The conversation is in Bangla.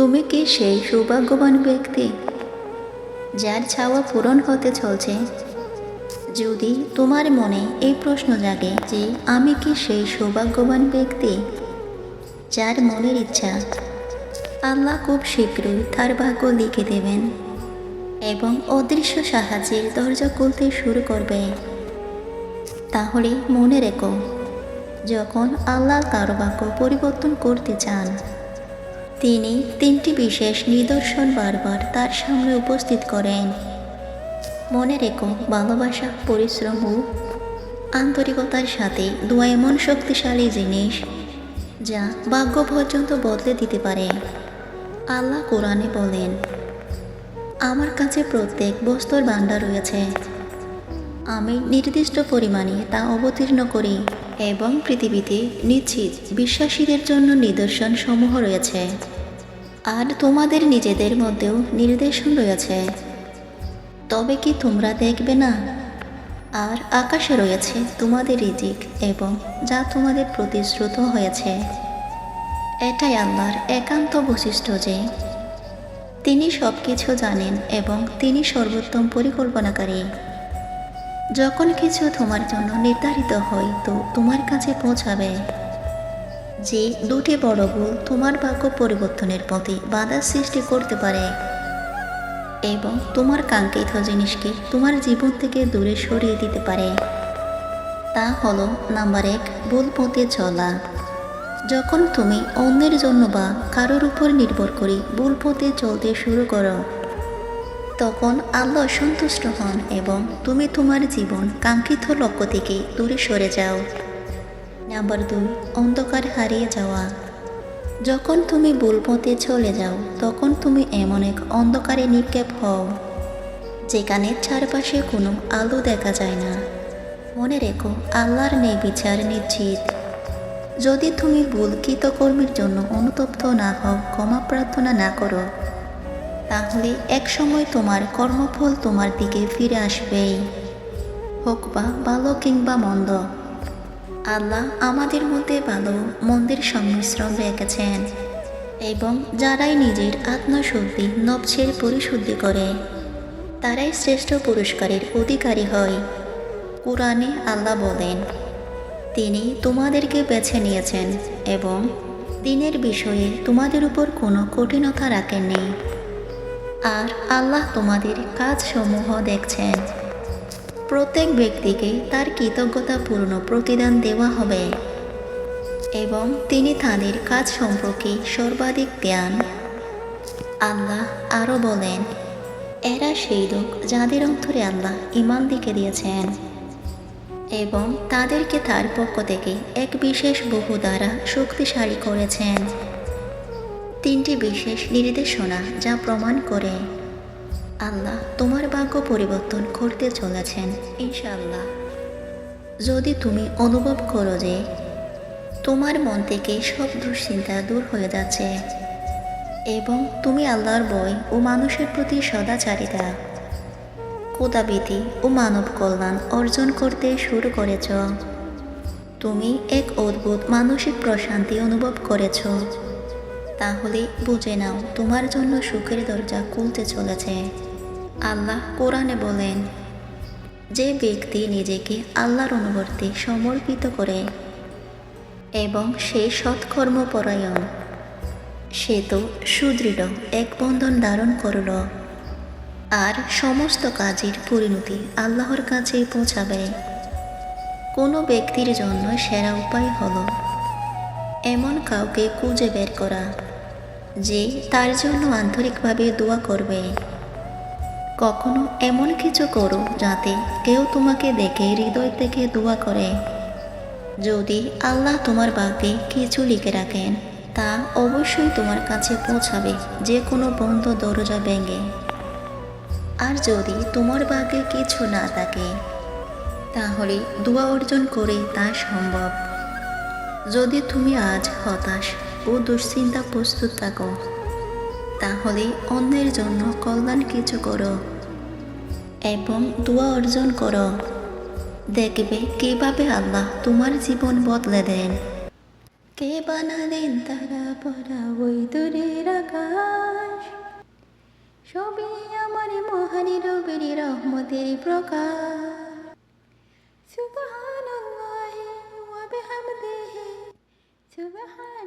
তুমি কি সেই সৌভাগ্যবান ব্যক্তি যার চাওয়া পূরণ হতে চলছে? যদি তোমার মনে এই প্রশ্ন জাগে যে আমি কি সেই সৌভাগ্যবান ব্যক্তি যার মনের ইচ্ছা আল্লাহ খুব শীঘ্রই তার ভাগ্য লিখে দেবেন এবং অদৃশ্য সাহায্যের দরজা খুলতে শুরু করবে, তাহলে মনে রেখো, যখন আল্লাহ কারো ভাগ্য পরিবর্তন করতে চান, তিনি তিনটি বিশেষ নিদর্শন বারবার তার সামনে উপস্থিত করেন। মনে রেখো, ভালোবাসা, পরিশ্রম ও আন্তরিকতার সাথে দোয়া এমন শক্তিশালী জিনিস যা ভাগ্য পর্যন্ত বদলে দিতে পারে। আল্লাহ কোরআনে বলেন, আমার কাছে প্রত্যেক বস্তুর ভাণ্ডার রয়েছে, আমি নির্দিষ্ট পরিমাণে তা অবতীর্ণ করি এবং পৃথিবীতে নিশ্চিত বিশ্বাসীদের জন্য নিদর্শন সমূহ রয়েছে। আর তোমাদের নিজেদের মধ্যেও নির্দেশন রয়েছে, তবে কি তোমরা দেখবে না? আর আকাশে রয়েছে তোমাদের রিজিক এবং যা তোমাদের প্রতিশ্রুত হয়েছে। এটাই আল্লাহর একান্ত বৈশিষ্ট্য যে তিনি সব কিছু জানেন এবং তিনি সর্বোত্তম পরিকল্পনাকারী। যখন কিছু তোমার জন্য নির্ধারিত হয় তো তোমার কাছে পৌঁছাবে। যে দুটি বড় ভুল তোমার ভাগ্য পরিবর্তনের পথে বাধা সৃষ্টি করতে পারে এবং তোমার কাঙ্ক্ষিত জিনিসকে তোমার জীবন থেকে দূরে সরিয়ে দিতে পারে, তা হলো নাম্বার 1, ভুল পথে চলা। যখন তুমি অন্যের জন্য বা কারোর উপর নির্ভর করে ভুল পথে চলতে শুরু করো, তখন আল্লাহ সন্তুষ্ট হন এবং তুমি তোমার জীবন কাঙ্ক্ষিত লক্ষ্য থেকে দূরে সরে যাও। নাম্বার 2, অন্ধকার হারিয়ে যাওয়া। যখন তুমি ভুল পথে চলে যাও, তখন তুমি এমন এক অন্ধকারে নিক্ষেপ হও যেখানে চারপাশে কোনো আলো দেখা যায় না। মনে রেখো, আল্লাহর ন্যায় বিচার নিশ্চিত। যদি তুমি ভুল কৃতকর্মের জন্য অনুতপ্ত না হও, ক্ষমা প্রার্থনা না করো, তাহলে এক সময় তোমার কর্মফল তোমার দিকে ফিরে আসবেই, হোক বা ভালো কিংবা মন্দ। আল্লাহ আমাদের মধ্যে ভালো মন্দের সংমিশ্রণ রেখেছেন এবং যারাই নিজের আত্মশুদ্ধি নফসের পরিশুদ্ধি করে তারাই শ্রেষ্ঠ পুরস্কারের অধিকারী হয়। কুরআনে আল্লাহ বলেন, তিনি তোমাদেরকে বেছে নিয়েছেন এবং দিনের বিষয়ে তোমাদের উপর কোনো কঠিনতা রাখেননি। আর আল্লাহ তোমাদের কাজসমূহ দেখছেন। প্রত্যেক ব্যক্তিকে তার কৃতজ্ঞতাপূর্ণ প্রতিদান দেওয়া হবে এবং তিনি তাদের কাজ সম্পর্কে সর্বাধিক জ্ঞান। আল্লাহ আরও বলেন, এরা সেই লোক যাদের অন্তরে আল্লাহ ঈমান দিকে দিয়েছেন এবং তাদেরকে তার পক্ষ থেকে এক বিশেষ বহু দ্বারা শক্তিশালী করেছেন। তিনটি বিশেষ নির্দেশনা যা প্রমাণ করে আল্লাহ তোমার ভাগ্য পরিবর্তন করতে চলেছেন ইনশাআল্লাহ। যদি তুমি অনুভব করো যে তোমার মন থেকে সব দুশ্চিন্তা দূর হয়ে যাচ্ছে এবং তুমি আল্লাহর ভয় ও মানুষের প্রতি সদাচারিতা, খোদাভীতি ও মানব কল্যাণ অর্জন করতে শুরু করেছ, তুমি এক অদ্ভুত মানসিক প্রশান্তি অনুভব করেছ, তাহলে বুঝে নাও তোমার জন্য সুখের দরজা খুলতে চলেছে। আল্লাহ কোরআনে বলেন, যে ব্যক্তি নিজেকে আল্লাহর অনুবর্তে সমর্পিত করে এবং সে সৎকর্মপরায়ণ, সে তো সুদৃঢ় এক বন্ধন ধারণ করল আর সমস্ত কাজের পরিণতি আল্লাহর কাছে পৌঁছাবে। কোনো ব্যক্তির জন্য সেরা উপায় হলো এমন কাউকে খুঁজে বের করা যে তার জন্য আন্তরিকভাবে দোয়া করবে। কখনো এমন কিছু করো যাতে কেউ তোমাকে দেখে হৃদয় থেকে দোয়া করে। যদি আল্লাহ তোমার ভাগ্যে কিছু লিখে রাখেন, তা অবশ্যই তোমার কাছে পৌঁছাবে, যে কোনো বন্ধ দরজা ভেঙে। আর যদি তোমার ভাগ্যে কিছু না থাকে, তাহলে দোয়া অর্জন করে তা সম্ভব। যদি তুমি আজ হতাশ ও দুশ্চিন্তা প্রস্তুত থাকো, তাহলে অন্যের জন্য কল্যাণ কিছু করো এবং দোয়া অর্জন করো। দেখবে কিভাবে আল্লাহ তোমার জীবন বদলে দেন। কে বানালেন তারা পরা ওই দূরের আকাশ, সবই আমার মহান রবের রহমতের প্রকাশ। সুবহানাল্লাহি ওয়া বিহামদিহি সুবহান